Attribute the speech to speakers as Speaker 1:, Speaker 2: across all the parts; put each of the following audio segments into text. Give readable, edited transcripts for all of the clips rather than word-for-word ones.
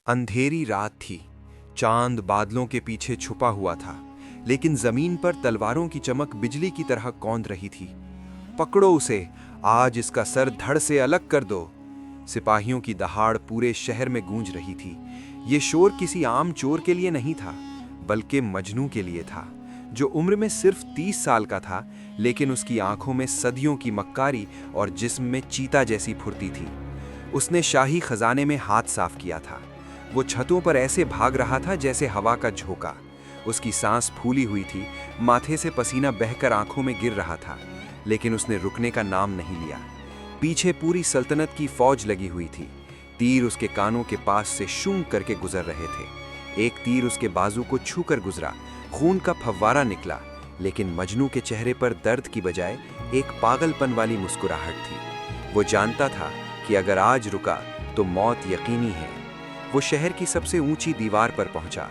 Speaker 1: अंधेरी रात थी। चांद बादलों के पीछे छुपा हुआ था, लेकिन जमीन पर तलवारों की चमक बिजली की तरह कौंध रही थी। पकड़ो उसे, आज इसका सर धड़ से अलग कर दो। सिपाहियों की दहाड़ पूरे शहर में गूंज रही थी। ये शोर किसी आम चोर के लिए नहीं था, बल्कि मजनू के लिए था, जो उम्र में सिर्फ 30 साल का था, लेकिन उसकी आंखों में सदियों की मक्कारी और जिस्म में चीता जैसी फुर्ती थी। उसने शाही खजाने में हाथ साफ किया था। वो छतों पर ऐसे भाग रहा था जैसे हवा का झोंका। उसकी सांस फूली हुई थी, माथे से पसीना बहकर आंखों में गिर रहा था, लेकिन उसने रुकने का नाम नहीं लिया। पीछे पूरी सल्तनत की फौज लगी हुई थी। तीर उसके कानों के पास से शूं करके गुजर रहे थे। एक तीर उसके बाजू को छूकर गुजरा, खून का फव्वारा निकला, लेकिन मजनू के चेहरे पर दर्द की बजाय एक पागलपन वाली मुस्कुराहट थी। वो जानता था कि अगर आज रुका तो मौत यकीनी है। वो शहर की सबसे ऊंची दीवार पर पहुंचा।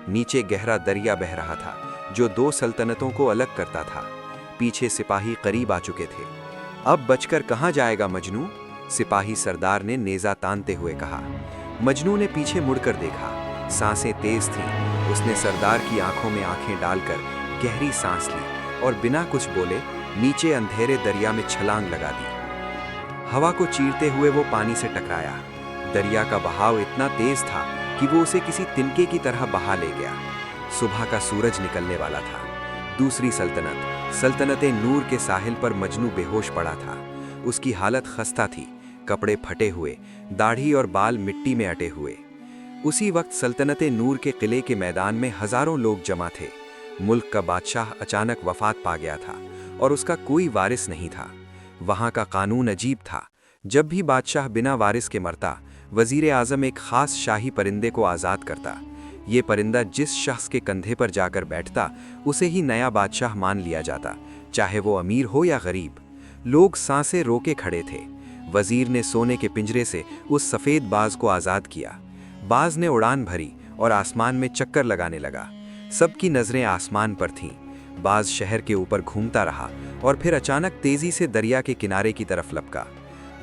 Speaker 1: नीचे गहरा दरिया बह रहा था, जो दो सल्तनतों को अलग करता था। पीछे सिपाही करीब आ चुके थे। अब बचकर कहां जाएगा मजनू? सिपाही सरदार ने नेजा तानते हुए कहा। मजनू ने पीछे मुड़कर देखा। सांसें तेज थीं। उसने सरदार की आंखों में आंखें डालकर गहरी सांस ली और बिना कुछ बोले नीचे अंधेरे दरिया में छलांग लगा दी। हवा को चीरते हुए वो पानी से टकराया। दरिया का बहाव इतना तेज था कि वो उसे किसी तिनके की तरह बहा ले गया। सुबह का सूरज निकलने वाला था। दूसरी सल्तनत, सल्तनते नूर के साहिल पर मजनू बेहोश पड़ा था। उसकी हालत खस्ता थी, कपड़े फटे हुए, दाढ़ी और बाल मिट्टी में अटे हुए। उसी वक्त सल्तनते नूर के किले के मैदान में हजारों लोग जमा थे। मुल्क का बादशाह अचानक वफात पा गया था और उसका कोई वारिस नहीं था। वहां का कानून अजीब था। जब भी बादशाह बिना वारिस के मरता, वजीर आजम एक खास शाही परिंदे को आज़ाद करता। ये परिंदा जिस शख्स के कंधे पर जाकर बैठता, उसे ही नया बादशाह मान लिया जाता, चाहे वो अमीर हो या गरीब। लोग सांसें रोके खड़े थे। वजीर ने सोने के पिंजरे से उस सफ़ेद बाज को आज़ाद किया। बाज ने उड़ान भरी और आसमान में चक्कर लगाने लगा। सबकी नज़रें आसमान पर थीं। बाज शहर के ऊपर घूमता रहा और फिर अचानक तेजी से दरिया के किनारे की तरफ लपका।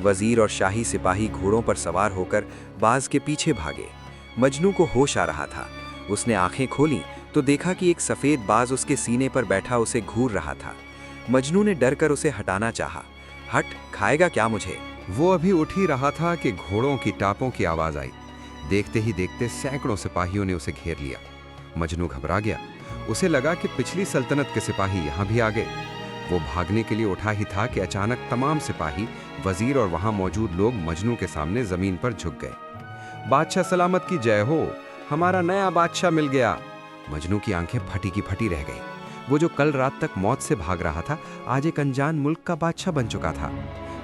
Speaker 1: वजीर और शाही सिपाही घोड़ों पर सवार होकर बाज के पीछे भागे। मजनू को होश आ रहा था। उसने आंखें खोलीं तो देखा कि एक सफ़ेद बाज उसके सीने पर बैठा उसे घूर रहा था। मजनू ने डरकर उसे हटाना चाहा। हट, खाएगा क्या मुझे?
Speaker 2: वो अभी उठ ही रहा था कि घोड़ों की टापों की आवाज आई। देखते ही देखते सैकड़ों सिपाहियों ने उसे घेर लिया। मजनू घबरा गया। उसे लगा कि पिछली सल्तनत के सिपाही यहाँ भी आ गए। वो भागने के लिए उठा ही था कि अचानक तमाम सिपाही, वजीर और वहां मौजूद लोग मजनू के सामने जमीन पर झुक गए। बादशाह सलामत की जय हो, हमारा नया बादशाह मिल गया। मजनू की आंखें फटी की फटी रह गई। वो जो कल रात तक मौत से भाग रहा था, आज एक अनजान मुल्क का बादशाह बन चुका था।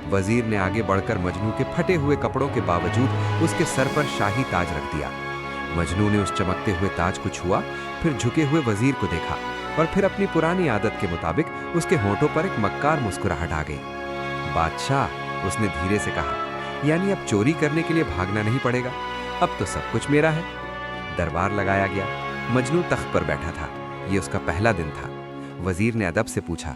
Speaker 2: वजीर ने आगे बढ़कर मजनू के फटे हुए कपड़ों के बावजूद उसके सर पर शाही ताज रख दिया। मजनू ने उस चमकते हुए ताज को छुआ, फिर झुके हुए वजीर को देखा और फिर अपनी पुरानी आदत के मुताबिक उसके होंठों पर एक मक्कार मुस्कुराहट आ गई। बादशाह, उसने धीरे से कहा, यानी अब चोरी करने के लिए भागना नहीं पड़ेगा, अब तो सब कुछ मेरा है। दरबार लगाया गया। मजनू तख्त पर बैठा था। ये उसका पहला दिन था। वजीर ने अदब से पूछा,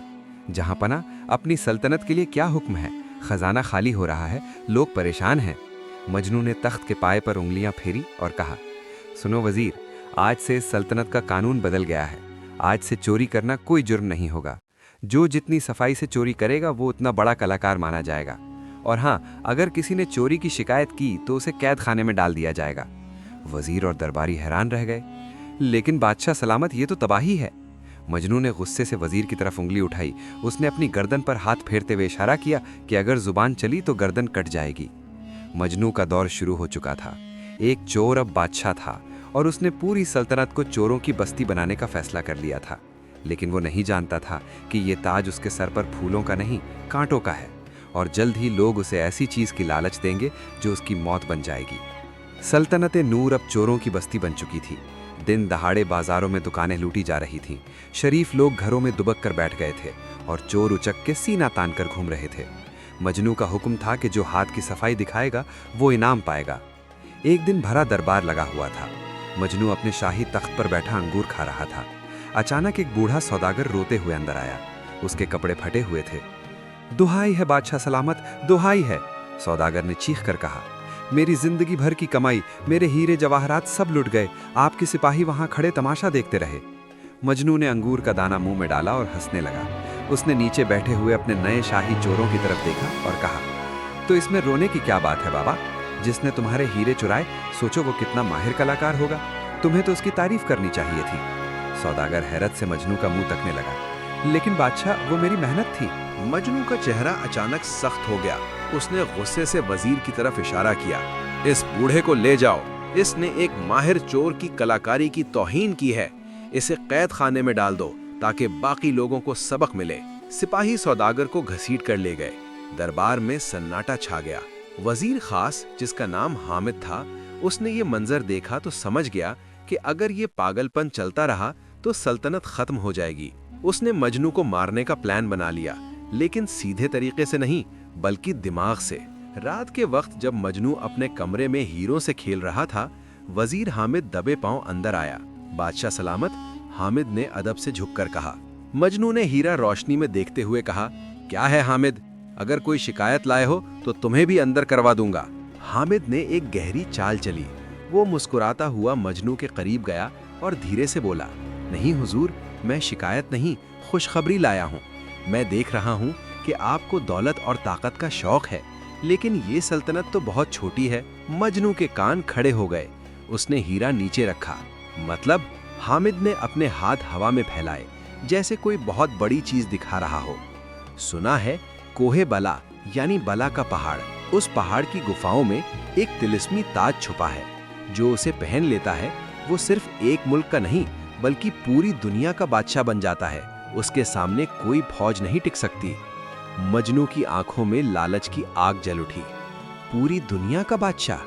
Speaker 2: जहां पना, अपनी सल्तनत के लिए क्या हुक्म है? खजाना खाली हो रहा है, लोग परेशान हैं। मजनू ने तख्त के पाए पर उंगलियां फेरी और कहा, सुनो वजीर, आज से इस सल्तनत का कानून बदल गया है। आज से चोरी करना कोई जुर्म नहीं होगा। जो जितनी सफाई से चोरी करेगा वो उतना बड़ा कलाकार माना जाएगा। और हाँ, अगर किसी ने चोरी की शिकायत की तो उसे कैद खाने में डाल दिया जाएगा। वजीर और दरबारी हैरान रह गए। लेकिन बादशाह सलामत, ये तो तबाही है। मजनू ने गुस्से से वजीर की तरफ उंगली उठाई। उसने अपनी गर्दन पर हाथ फेरते हुए इशारा किया कि अगर जुबान चली तो गर्दन कट जाएगी। मजनू का दौर शुरू हो चुका था। एक चोर अब बादशाह था और उसने पूरी सल्तनत को चोरों की बस्ती बनाने का फैसला कर लिया था। लेकिन वो नहीं जानता था कि ये ताज उसके सर पर फूलों का नहीं, कांटों का है, और जल्द ही लोग उसे ऐसी चीज की लालच देंगे जो उसकी मौत बन जाएगी। सल्तनते नूर अब चोरों की बस्ती बन चुकी थी। दिन दहाड़े बाजारों में दुकानें लूटी जा रही थीं। शरीफ लोग घरों में दुबक कर बैठ गए थे और चोर उचक के सीना तान कर घूम रहे थे। मजनू का हुक्म था कि जो हाथ की सफाई दिखाएगा वो इनाम पाएगा। एक दिन भरा दरबार लगा हुआ था। मजनू अपने शाही तख्त पर बैठा अंगूर खा रहा था। अचानक एक बूढ़ा सौदागर रोते हुए अंदर आया। उसके कपड़े फटे हुए थे। दुहाई है बादशाह सलामत, दुहाई है, सौदागर ने चीख कर कहा। मेरी जिंदगी भर की कमाई, मेरे हीरे जवाहरात सब लुट गए। आपके सिपाही वहां खड़े तमाशा देखते रहे। मजनू ने अंगूर का दाना मुंह में डाला और हंसने लगा। उसने नीचे बैठे हुए अपने नए शाही चोरों की तरफ देखा और कहा, तो इसमें रोने की क्या बात है बाबा? जिसने तुम्हारे हीरे चुराए, सोचो वो कितना माहिर कलाकार होगा। तुम्हें तो उसकी तारीफ करनी चाहिए थी। सौदागर हैरत से मजनू का मुंह तकने लगा। लेकिन बादशाह, वो मेरी मेहनत थी।
Speaker 1: मजनू का चेहरा अचानक सख्त हो गया। उसने गुस्से से वजीर की तरफ इशारा किया। इस बूढ़े को ले जाओ। इसने एक माहिर चोर की कलाकारी की तौहीन की है। इसे कैद खाने में डाल दो ताकि बाकी लोगों को सबक मिले। सिपाही सौदागर को घसीट कर ले गए। दरबार में सन्नाटा छा गया। वजीर खास, जिसका नाम हामिद था, उसने ये मंजर देखा तो समझ गया कि अगर ये पागलपन चलता रहा तो सल्तनत खत्म हो जाएगी। उसने मजनू को मारने का प्लान बना लिया, लेकिन सीधे तरीके से नहीं, बल्कि दिमाग से। रात के वक्त जब मजनू अपने कमरे में हीरों से खेल रहा था, वजीर हामिद दबे पांव अंदर आया। बादशाह सलामत, हामिद ने अदब से झुककर कहा। मजनू ने हीरा रोशनी में देखते हुए कहा, क्या है हामिद? अगर कोई शिकायत लाए हो तो तुम्हें भी अंदर करवा दूंगा। हामिद ने एक गहरी चाल चली। वो मुस्कुराता हुआ मजनू के करीब गया और धीरे से बोला, नहीं हुजूर, मैं शिकायत नहीं, खुशखबरी लाया हूँ। मैं देख रहा हूँ कि आपको दौलत और ताकत का शौक है, लेकिन ये सल्तनत तो बहुत छोटी है। मजनू के कान खड़े हो गए। उसने हीरा नीचे रखा। मतलब? हामिद ने अपने हाथ हवा में फैलाए, जैसे कोई बहुत बड़ी चीज दिखा रहा हो। सुना है कोहे बला, यानी बला का पहाड़, उस पहाड़ की गुफाओं में एक तिलिस्मी ताज छुपा है। जो उसे पहन लेता है वो सिर्फ एक मुल्क का नहीं, बल्कि पूरी दुनिया का बादशाह बन जाता है। उसके सामने कोई फौज नहीं टिक सकती। मजनू की आंखों में लालच की आग जल उठी। पूरी दुनिया का बादशाह?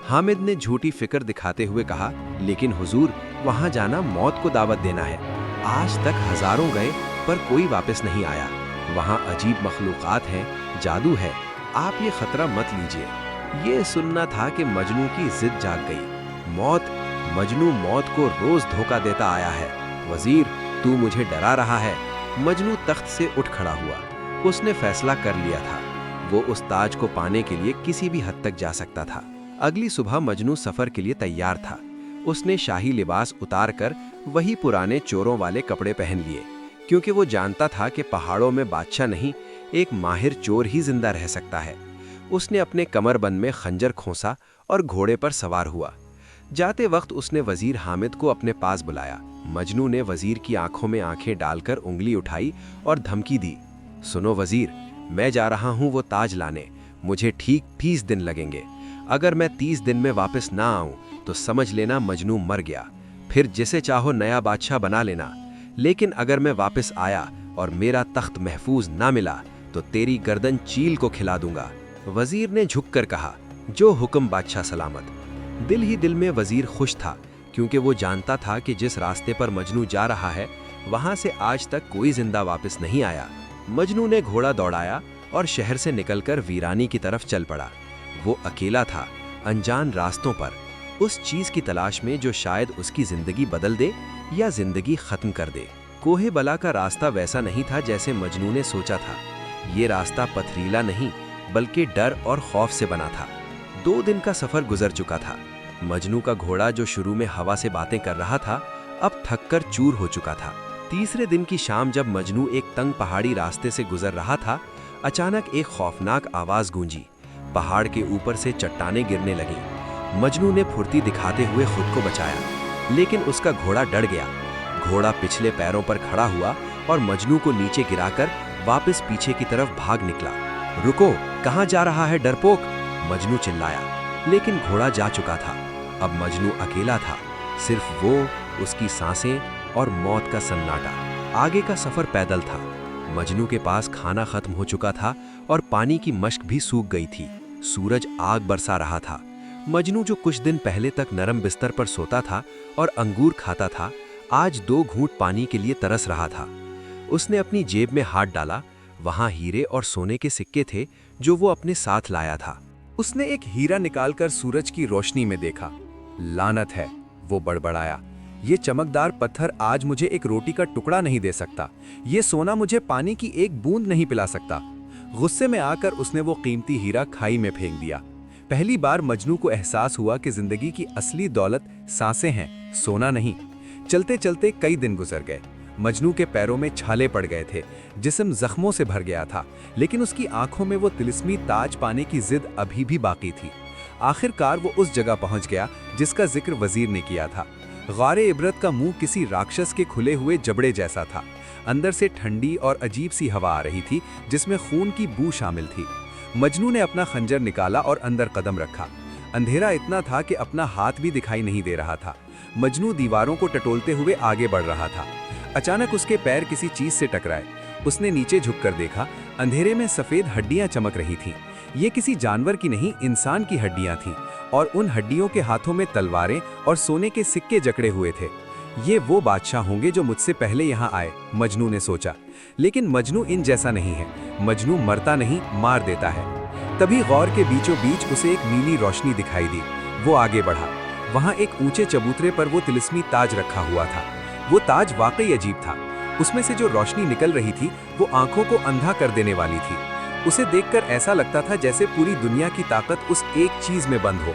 Speaker 1: हामिद ने झूठी फिक्र दिखाते हुए कहा, लेकिन हुजूर, वहां जाना मौत को दावत देना है। आज तक हजारों गए पर कोई वापस नहीं आया। वहां अजीब मखलूकात हैं, जादू है। आप ये खतरा मत लीजिए। ये सुनना था कि मजनू की जिद जाग गई। मौत? मजनू मौत को रोज धोखा देता आया है। वजीर, तू मुझे डरा रहा है। मजनू तख्त से उठ खड़ा हुआ। उसने फैसला कर लिया था, वो उस ताज को पाने के लिए किसी भी हद तक जा सकता था। अगली सुबह मजनू सफर के लिए तैयार था। उसने शाही लिबास उतार कर वही पुराने चोरों वाले कपड़े पहन लिए, क्योंकि वो जानता था कि पहाड़ों में बादशाह नहीं, एक माहिर चोर ही जिंदा रह सकता है। उसने अपने कमरबंद में खंजर खोसा और घोड़े पर सवार हुआ। जाते वक्त उसने वजीर हामिद को अपने पास बुलाया। मजनू ने वजीर की आंखों में आंखें डालकर उंगली उठाई और धमकी दी, सुनो वजीर, मैं जा रहा हूं वो ताज लाने। मुझे ठीक 30 दिन लगेंगे। अगर मैं 30 दिन में वापस ना आऊं तो समझ लेना मजनू मर गया। फिर जिसे चाहो नया बादशाह बना लेना। लेकिन अगर मैं वापस आया और मेरा तख्त महफूज ना मिला तो तेरी गर्दन चील को खिला दूंगा। वजीर ने झुककर कहा, जो हुक्म बादशाह सलामत। दिल ही दिल में वजीर खुश था, क्योंकि वो जानता था कि जिस रास्ते पर मजनू जा रहा है वहां से आज तक कोई जिंदा वापस नहीं आया। मजनू ने घोड़ा दौड़ाया और शहर से निकलकर वीरानी की तरफ चल पड़ा। वो अकेला था, अनजान रास्तों पर, उस चीज की तलाश में जो शायद उसकी जिंदगी बदल दे या जिंदगी खत्म कर दे। कोहे बला का रास्ता वैसा नहीं था जैसे मजनू ने सोचा था। ये रास्ता पथरीला नहीं, बल्कि डर और खौफ से बना था। 2 दिन का सफर गुजर चुका था। मजनू का घोड़ा, जो शुरू में हवा से बातें कर रहा था, अब थककर चूर हो चुका था। तीसरे दिन की शाम जब मजनू एक तंग पहाड़ी रास्ते से गुजर रहा था, अचानक एक खौफनाक आवाज गूंजी। पहाड़ के ऊपर से चट्टानें गिरने लगीं। मजनू ने फुर्ती दिखाते हुए खुद को बचाया, लेकिन उसका घोड़ा डर गया। घोड़ा पिछले पैरों पर खड़ा हुआ और मजनू को नीचे गिराकर वापस पीछे की तरफ भाग निकला। रुको, कहाँ जा रहा है डरपोक? मजनू चिल्लाया, लेकिन घोड़ा जा चुका था। अब मजनू अकेला था, सिर्फ वो, उसकी सांसें और मौत का सन्नाटा। आगे का सफर पैदल था। मजनू के पास खाना खत्म हो चुका था और पानी की मश्क भी सूख गई थी। सूरज आग बरसा रहा था। मजनू, जो कुछ दिन पहले तक नरम बिस्तर पर सोता था और अंगूर खाता था, आज 2 घूंट पानी के लिए तरस रहा था। उसने अपनी जेब में हाथ डाला। वहां हीरे और सोने के सिक्के थे जो वो अपने साथ लाया था। उसने एक हीरा निकालकर सूरज की रोशनी में देखा। लानत है, वो बड़बड़ाया। ये चमकदार पत्थर आज मुझे एक रोटी का टुकड़ा नहीं दे सकता। ये सोना मुझे पानी की एक बूंद नहीं पिला सकता। गुस्से में आकर उसने वो कीमती हीरा खाई में फेंक दिया। पहली बार मजनू को एहसास हुआ कि जिंदगी की असली दौलत सांसें हैं, सोना नहीं। चलते चलते कई दिन गुजर गए। मजनू के पैरों में छाले पड़ गए थे, जिस्म जख्मों से भर गया था, लेकिन उसकी आंखों में वो तिलिस्मी ताज पाने की जिद अभी भी बाकी थी। आखिरकार वो उस जगह पहुंच गया जिसका जिक्र वजीर ने किया था। गारे इबरत का मुंह किसी राक्षस के खुले हुए जबड़े जैसा था। अंदर से ठंडी और अजीब सी हवा आ रही थी, जिसमें खून की बू शामिल थी। मजनू ने अपना खंजर निकाला और अंदर कदम रखा। अंधेरा इतना था कि अपना हाथ भी दिखाई नहीं दे रहा था। मजनू दीवारों को टटोलते हुए आगे बढ़ रहा था। अचानक उसके पैर किसी चीज से टकराए। उसने नीचे झुककर देखा। अंधेरे में सफेद हड्डियां चमक रही थीं। ये किसी जानवर की नहीं, इंसान की हड्डियां थीं, और उन हड्डियों के हाथों में तलवारें और सोने के सिक्के जकड़े हुए थे। ये वो बादशाह होंगे जो मुझसे पहले यहाँ आए, मजनू ने सोचा। लेकिन मजनू इन जैसा नहीं है। मजनू मरता नहीं, मार देता है। तभी गौर के बीचों बीच उसे एक नीली रोशनी दिखाई दी। वो आगे बढ़ा। वहाँ एक ऊंचे चबूतरे पर वो तिलिस्मी ताज रखा हुआ था। वो ताज वाकई अजीब था। उसमें से जो रोशनी निकल रही थी वो आंखों को अंधा कर देने वाली थी। उसे देखकर ऐसा लगता था जैसे पूरी दुनिया की ताकत उस एक चीज में बंद हो।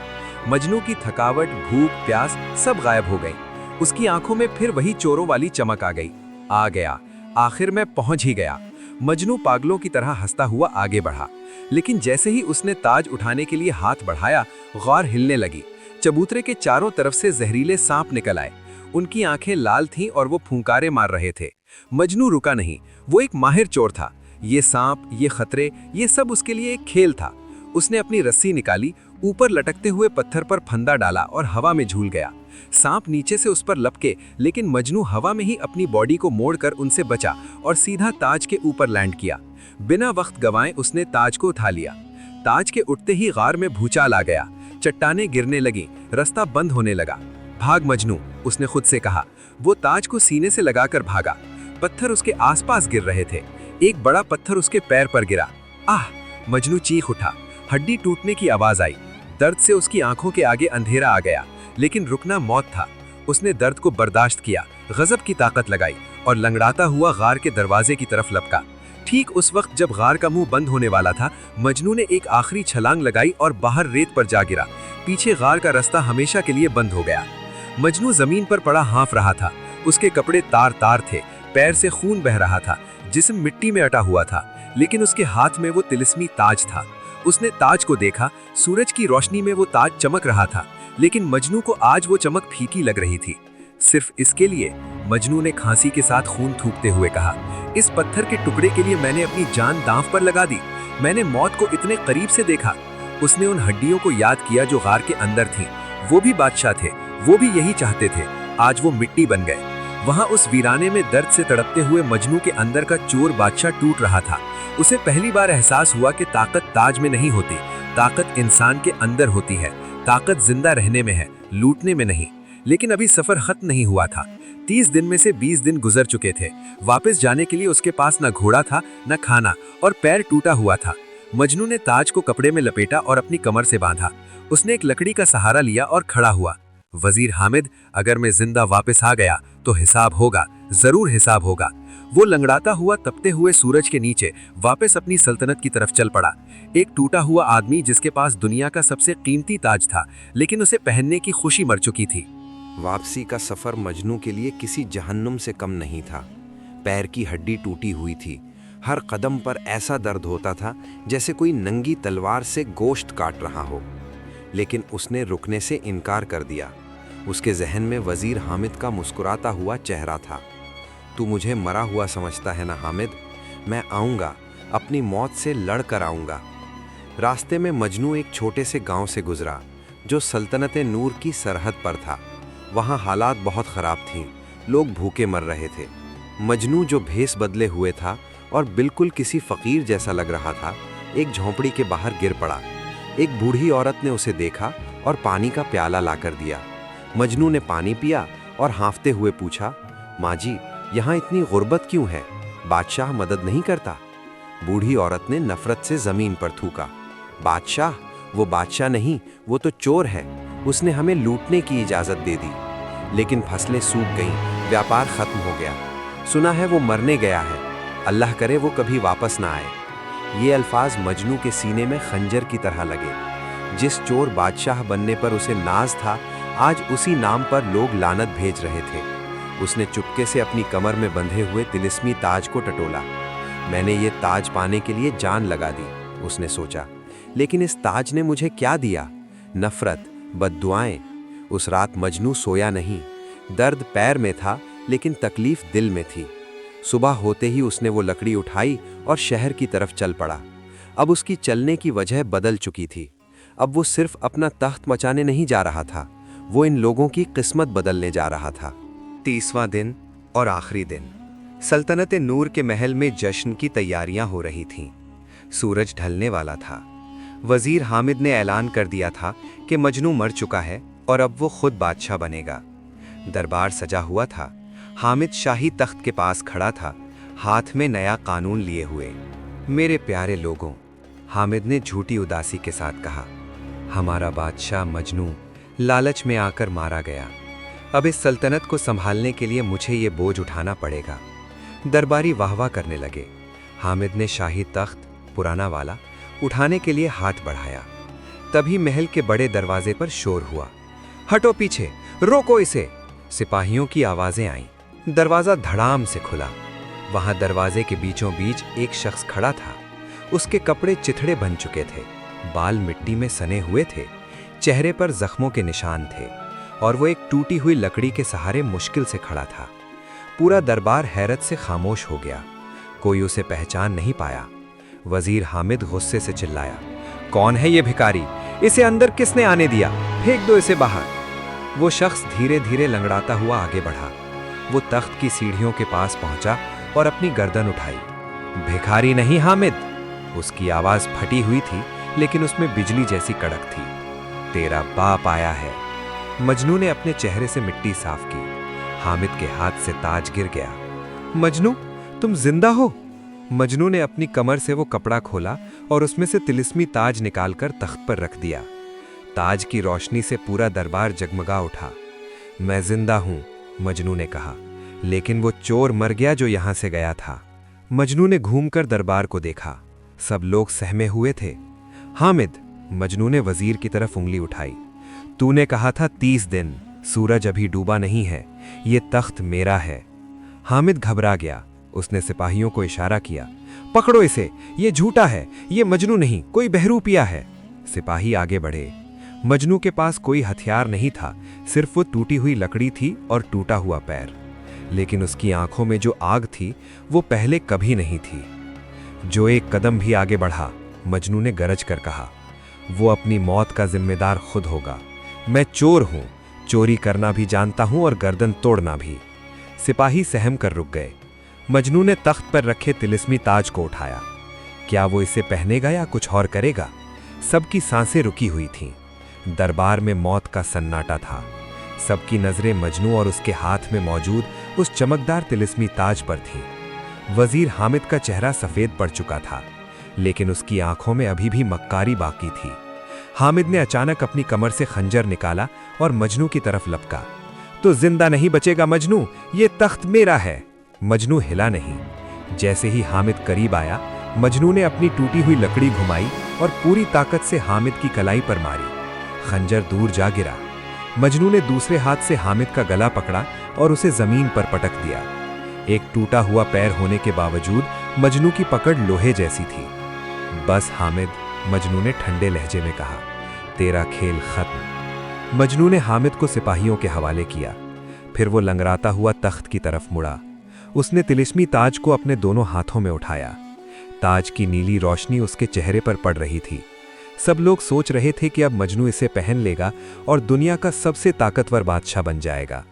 Speaker 1: मजनू की थकावट, भूख, प्यास सब गायब हो गई। उसकी आंखों में फिर वही चोरों वाली चमक आ गई। आ गया, आखिर में पहुंच ही गया। मजनू पागलों की तरह हंसता हुआ आगे बढ़ा। लेकिन जैसे ही उसने ताज उठाने के लिए हाथ बढ़ाया, गौर हिलने लगी। चबूतरे के चारों तरफ से जहरीले सांप निकल आए। उनकी आंखें लाल थीं और वो फूंकारे मार रहे थे। मजनू रुका नहीं। वो एक माहिर चोर था। ये सांप, ये खतरे, ये सब उसके लिए एक खेल था। उसने अपनी रस्सी निकाली, ऊपर लटकते हुए पत्थर पर फंदा डाला और हवा में झूल गया। सांप नीचे से उस पर लपके, लेकिन मजनू हवा में ही अपनी बॉडी को मोड़कर उनसे बचा और सीधा ताज के ऊपर लैंड किया। बिना वक्त गंवाए उसने ताज को उठा लिया। ताज के उठते ही गार में भूचाल आ गया। चट्टानें गिरने लगी, रास्ता बंद होने लगा। भाग मजनू, उसने खुद से कहा। वो ताज को सीने से लगाकर भागा। पत्थर उसके आसपास गिर रहे थे। एक बड़ा पत्थर उसके पैर पर गिरा। आह! मजनू चीख उठा। हड्डी टूटने की आवाज आई। दर्द से उसकी आंखों के आगे अंधेरा आ गया, लेकिन रुकना मौत था। उसने दर्द को बर्दाश्त किया, गजब की ताकत लगाई और लंगड़ाता हुआ गार के दरवाजे की तरफ लपका। ठीक उस वक्त जब गार का मुंह बंद होने वाला था, मजनू ने एक आखिरी छलांग लगाई और बाहर रेत पर जा गिरा। पीछे गार का रास्ता हमेशा के लिए बंद हो गया। मजनू जमीन पर पड़ा हाँफ रहा था। उसके कपड़े तार तार थे, पैर से खून बह रहा था, जिस्म मिट्टी में अटा हुआ था, लेकिन उसके हाथ में वो तिलिस्मी ताज था। उसने ताज को देखा। सूरज की रोशनी में वो ताज चमक रहा था, लेकिन मजनू को आज वो चमक फीकी लग रही थी। सिर्फ इसके लिए, मजनू ने खांसी के साथ खून थूकते हुए कहा, इस पत्थर के टुकड़े के लिए मैंने अपनी जान दांव पर लगा दी। मैंने मौत को इतने करीब से देखा। उसने उन हड्डियों को याद किया जो गार के अंदर थीं। वो भी बादशाह थे, वो भी यही चाहते थे। आज वो मिट्टी बन गए। वहां उस वीराने में दर्द से तड़पते हुए मजनू के अंदर का चोर बादशाह टूट रहा था। उसे पहली बार एहसास हुआ कि ताकत ताज में नहीं होती, ताकत इंसान के अंदर होती है। ताकत जिंदा रहने में है, लूटने में नहीं। लेकिन अभी सफर खत्म नहीं हुआ था। 30 दिन में से 20 दिन गुजर चुके थे। वापस जाने के लिए उसके पास न घोड़ा था, न खाना, और पैर टूटा हुआ था। मजनू ने ताज को कपड़े में लपेटा और अपनी कमर से बांधा। उसने एक लकड़ी का सहारा लिया और खड़ा हुआ। वजीर हामिद, अगर मैं जिंदा वापस आ गया तो हिसाब होगा, जरूर हिसाब होगा। वो लंगड़ाता हुआ तपते हुए सूरज के नीचे वापस अपनी सल्तनत की तरफ चल पड़ा। एक टूटा हुआ आदमी जिसके पास दुनिया का सबसे कीमती ताज था, लेकिन उसे पहनने की खुशी मर चुकी थी।
Speaker 2: वापसी का सफर मजनू के लिए किसी जहन्नुम से कम नहीं था। पैर की हड्डी टूटी हुई थी। हर कदम पर ऐसा दर्द होता था जैसे कोई नंगी तलवार से गोश्त काट रहा हो। लेकिन उसने रुकने से इनकार कर दिया। उसके जहन में वजीर हामिद का मुस्कुराता हुआ चेहरा था। तू मुझे मरा हुआ समझता है ना हामिद? मैं आऊँगा, अपनी मौत से लड़ कर आऊँगा। रास्ते में मजनू एक छोटे से गांव से गुजरा जो सल्तनत नूर की सरहद पर था। वहाँ हालात बहुत ख़राब थीं, लोग भूखे मर रहे थे। मजनू जो भेस बदले हुए था और बिल्कुल किसी फ़कीर जैसा लग रहा था, एक झोंपड़ी के बाहर गिर पड़ा। एक बूढ़ी औरत ने उसे देखा और पानी का प्याला लाकर दिया। मजनू ने पानी पिया और हाँफते हुए पूछा, माँ जी, यहाँ इतनी गुर्बत क्यों है? बादशाह मदद नहीं करता? बूढ़ी औरत ने नफरत से ज़मीन पर थूका। बादशाह? वो बादशाह नहीं, वो तो चोर है। उसने हमें लूटने की इजाज़त दे दी। लेकिन फसलें सूख गईं, व्यापार खत्म हो गया। सुना है वो मरने गया है। अल्लाह करे वो कभी वापस ना आए। ये अल्फाज मजनू के सीने में खंजर की तरह लगे।
Speaker 1: जिस चोर बादशाह बनने पर उसे नाज था, आज उसी नाम पर लोग लानत भेज रहे थे। उसने चुपके से अपनी कमर में बंधे हुए तिलिस्मी ताज को टटोला। मैंने ये ताज पाने के लिए जान लगा दी, उसने सोचा। लेकिन इस ताज ने मुझे क्या दिया? नफरत, बद्दुआएं। उस रात मजनू सोया नहीं। दर्द पैर में था, लेकिन तकलीफ दिल में थी। सुबह होते ही उसने वो लकड़ी उठाई और शहर की तरफ चल पड़ा। अब उसकी चलने की वजह बदल चुकी थी। अब वो सिर्फ अपना तख्त मचाने नहीं जा रहा था, वो इन लोगों की किस्मत बदलने जा रहा था। 30वां दिन और आखिरी दिन। सल्तनत नूर के महल में जश्न की तैयारियां हो रही थीं। सूरज ढलने वाला था। वजीर हामिद ने ऐलान कर दिया था कि मजनू मर चुका है और अब वो खुद बादशाह बनेगा। दरबार सजा हुआ था। हामिद शाही तख्त के पास खड़ा था, हाथ में नया कानून लिए हुए। मेरे प्यारे लोगों, हामिद ने झूठी उदासी के साथ कहा, हमारा बादशाह मजनू लालच में आकर मारा गया। अब इस सल्तनत को संभालने के लिए मुझे ये बोझ उठाना पड़ेगा। दरबारी वाहवाह करने लगे। हामिद ने शाही तख्त, पुराना वाला, उठाने के लिए हाथ बढ़ाया। तभी महल के बड़े दरवाजे पर शोर हुआ। हटो पीछे, रोको इसे। सिपाहियों की आवाजें आईं। दरवाजा धड़ाम से खुला। वहां दरवाजे के बीचों बीच एक शख्स खड़ा था। उसके कपड़े चिथड़े बन चुके थे, बाल मिट्टी में सने हुए थे, चेहरे पर जख्मों के निशान थे और वो एक टूटी हुई लकड़ी के सहारे मुश्किल से खड़ा था। पूरा दरबार हैरत से खामोश हो गया। कोई उसे पहचान नहीं पाया। वजीर हामिद गुस्से से चिल्लाया, कौन है ये भिखारी? इसे अंदर किसने आने दिया? फेंक दो इसे बाहर। वो शख्स धीरे धीरे लंगड़ाता हुआ आगे बढ़ा। वो तख्त की सीढ़ियों के पास पहुंचा और अपनी गर्दन उठाई। भिखारी नहीं हामिद। उसकी आवाज फटी हुई थी, लेकिन उसमें बिजली जैसी कड़क थी। तेरा बाप आया है। मजनू ने अपने चेहरे से मिट्टी साफ की। हामिद के हाथ से ताज गिर गया। मजनू, तुम जिंदा हो? मजनू ने अपनी कमर से वो कपड़ा खोला और उसमें से तिलिस्मी ताज निकालकर तख्त पर रख दिया। ताज की रोशनी से पूरा दरबार जगमगा उठा। मैं जिंदा हूं, मजनू ने कहा, लेकिन वो चोर मर गया जो यहां से गया था। मजनू ने घूमकर दरबार को देखा। सब लोग सहमे हुए थे। हामिद, मजनू ने वजीर की तरफ उंगली उठाई, तूने कहा था 30 दिन। सूरज अभी डूबा नहीं है। ये तख्त मेरा है। हामिद घबरा गया। उसने सिपाहियों को इशारा किया, पकड़ो इसे, ये झूठा है, ये मजनू नहीं, कोई बहरूपिया है। सिपाही आगे बढ़े। मजनू के पास कोई हथियार नहीं था, सिर्फ वो टूटी हुई लकड़ी थी और टूटा हुआ पैर। लेकिन उसकी आंखों में जो आग थी, वो पहले कभी नहीं थी। जो एक कदम भी आगे बढ़ा, मजनू ने गरज कर कहा, वो अपनी मौत का जिम्मेदार खुद होगा। मैं चोर हूं, चोरी करना भी जानता हूं और गर्दन तोड़ना भी। सिपाही सहम कर रुक गए। मजनू ने तख्त पर रखे तिलिस्मी ताज को उठाया। क्या वो इसे पहनेगा या कुछ और करेगा? सबकी सांसें रुकी हुई थीं। दरबार में मौत का सन्नाटा था। सबकी नजरें मजनू और उसके हाथ में मौजूद उस चमकदार तिलिस्मी ताज पर थीं। वजीर हामिद का चेहरा सफेद पड़ चुका था, लेकिन उसकी आंखों में अभी भी मक्कारी बाकी थी। हामिद ने अचानक अपनी कमर से खंजर निकाला और मजनू की तरफ लपका। तो जिंदा नहीं बचेगा मजनू, ये तख्त मेरा है। मजनू हिला नहीं। जैसे ही हामिद करीब आया, मजनू ने अपनी टूटी हुई लकड़ी घुमाई और पूरी ताकत से हामिद की कलाई पर मारी। खंजर दूर जा गिरा। मजनू ने दूसरे हाथ से हामिद का गला पकड़ा और उसे जमीन पर पटक दिया। एक टूटा हुआ पैर होने के बावजूद मजनू की पकड़ लोहे जैसी थी। बस हामिद, मजनू ने ठंडे लहजे में कहा, तेरा खेल खत्म। मजनू ने हामिद को सिपाहियों के हवाले किया। फिर वो लंगड़ाता हुआ तख्त की तरफ मुड़ा। उसने तिलिस्मी ताज को अपने दोनों हाथों में उठाया। ताज की नीली रोशनी उसके चेहरे पर पड़ रही थी। सब लोग सोच रहे थे कि अब मजनू इसे पहन लेगा और दुनिया का सबसे ताकतवर बादशाह बन जाएगा।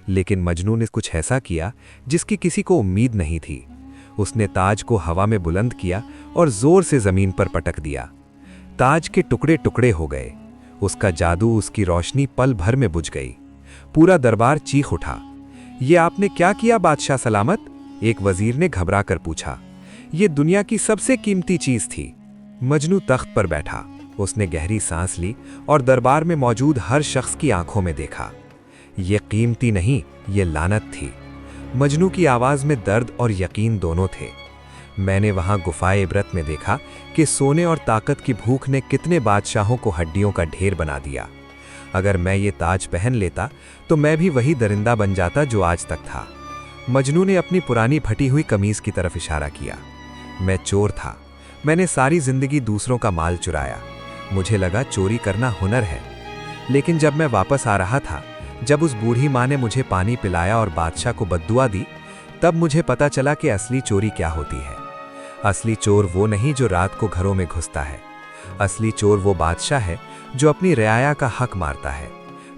Speaker 1: लेकिन मजनू ने कुछ ऐसा किया जिसकी किसी को उम्मीद नहीं थी। उसने ताज को हवा में बुलंद किया और जोर से जमीन पर पटक दिया। ताज के टुकड़े टुकड़े हो गए। उसका जादू, उसकी रोशनी पल भर में बुझ गई। पूरा दरबार चीख उठा। ये आपने क्या किया बादशाह सलामत? एक वजीर ने घबरा कर पूछा। ये दुनिया की सबसे कीमती चीज थी। मजनू तख्त पर बैठा। उसने गहरी सांस ली और दरबार में मौजूद हर शख्स की आंखों में देखा। ये कीमती नहीं, ये लानत थी। मजनू की आवाज में दर्द और यकीन दोनों थे।
Speaker 3: मैंने वहां गुफाए इबरत में देखा कि सोने और ताकत की भूख ने कितने बादशाहों को हड्डियों का ढेर बना दिया। अगर मैं ये ताज पहन लेता तो मैं भी वही दरिंदा बन जाता जो आज तक था। मजनू ने अपनी पुरानी फटी हुई कमीज की तरफ इशारा किया। मैं चोर था। मैंने सारी जिंदगी दूसरों का माल चुराया। मुझे लगा चोरी करना हुनर है। लेकिन जब मैं वापस आ रहा था, जब उस बूढ़ी माँ ने मुझे पानी पिलाया और बादशाह को बद्दुआ दी, तब मुझे पता चला कि असली चोरी क्या होती है। असली चोर वो नहीं जो रात को घरों में घुसता है। असली चोर वो बादशाह है जो अपनी रियाया का हक मारता है,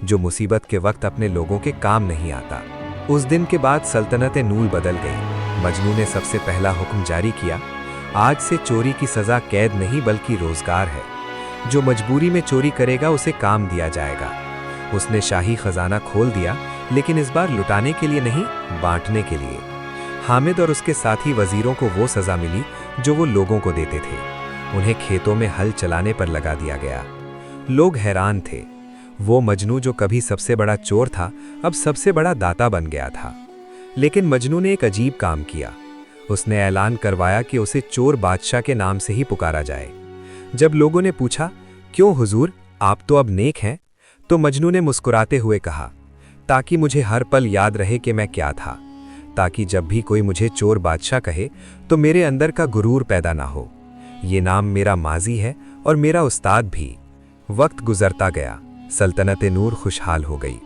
Speaker 3: जो मुसीबत के वक्त अपने लोगों के काम नहीं आता। उस दिन के बाद सल्तनत-ए नूल बदल गई। मजनू ने सबसे पहला हुक्म जारी किया, आज से चोरी की सजा कैद नहीं बल्कि रोजगार है। जो मजबूरी में चोरी करेगा उसे काम दिया जाएगा। उसने शाही खजाना खोल दिया, लेकिन इस बार लुटाने के लिए नहीं, बांटने के लिए। हामिद और उसके साथी वजीरों को वो सजा मिली जो वो लोगों को देते थे। उन्हें खेतों में हल चलाने पर लगा दिया गया। लोग हैरान थे। वो मजनू जो कभी सबसे बड़ा चोर था, अब सबसे बड़ा दाता बन गया था। लेकिन मजनू ने एक अजीब काम किया। उसने ऐलान करवाया कि उसे चोर बादशाह के नाम से ही पुकारा जाए। जब लोगों ने पूछा, क्यों हुजूर, आप तो अब नेक हैं, तो मजनू ने मुस्कुराते हुए कहा, ताकि मुझे हर पल याद रहे कि मैं क्या था, ताकि जब भी कोई मुझे चोर बादशाह कहे तो मेरे अंदर का गुरूर पैदा ना हो। ये नाम मेरा माजी है और मेरा उस्ताद भी। वक्त गुजरता गया। सल्तनत-ए नूर खुशहाल हो गई।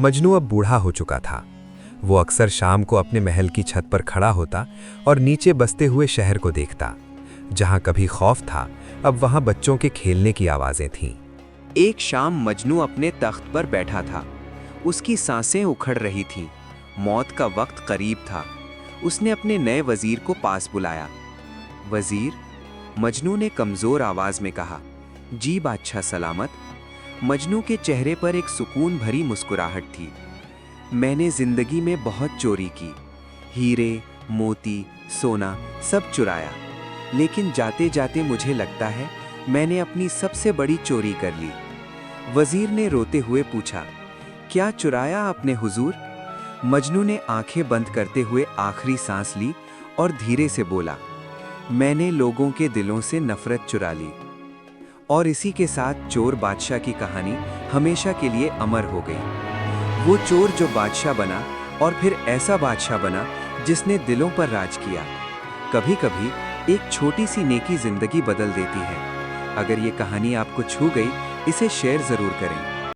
Speaker 3: मजनू अब बूढ़ा हो चुका था। वो अक्सर शाम को अपने महल की छत पर खड़ा होता और नीचे बसते हुए शहर को देखता। जहां कभी खौफ था, अब वहां बच्चों के खेलने की आवाजें थीं।
Speaker 1: एक शाम मजनू अपने तख्त पर बैठा था। उसकी सांसें उखड़ रही थीं। मौत का वक्त करीब था। उसने अपने नए वजीर को पास बुलाया। वजीर, मजनू ने कमजोर आवाज में कहा। जी बादशाह सलामत। मजनू के चेहरे पर एक सुकून भरी मुस्कुराहट थी। मैंने जिंदगी में बहुत चोरी की, हीरे, मोती, सोना सब चुराया, लेकिन जाते जाते मुझे लगता है मैंने अपनी सबसे बड़ी चोरी कर ली। वजीर ने रोते हुए पूछा, क्या चुराया आपने हुजूर? मजनू ने आंखें बंद करते हुए आखिरी सांस ली और धीरे से बोला, मैंने लोगों के दिलों से नफरत चुरा ली। और इसी के साथ चोर बादशाह की कहानी हमेशा के लिए अमर हो गई। वो चोर जो बादशाह बना और फिर ऐसा बादशाह बना जिसने दिलों पर राज किया। कभी कभी एक छोटी सी नेकी जिंदगी बदल देती है। अगर ये कहानी आपको छू गई, इसे शेयर जरूर करें।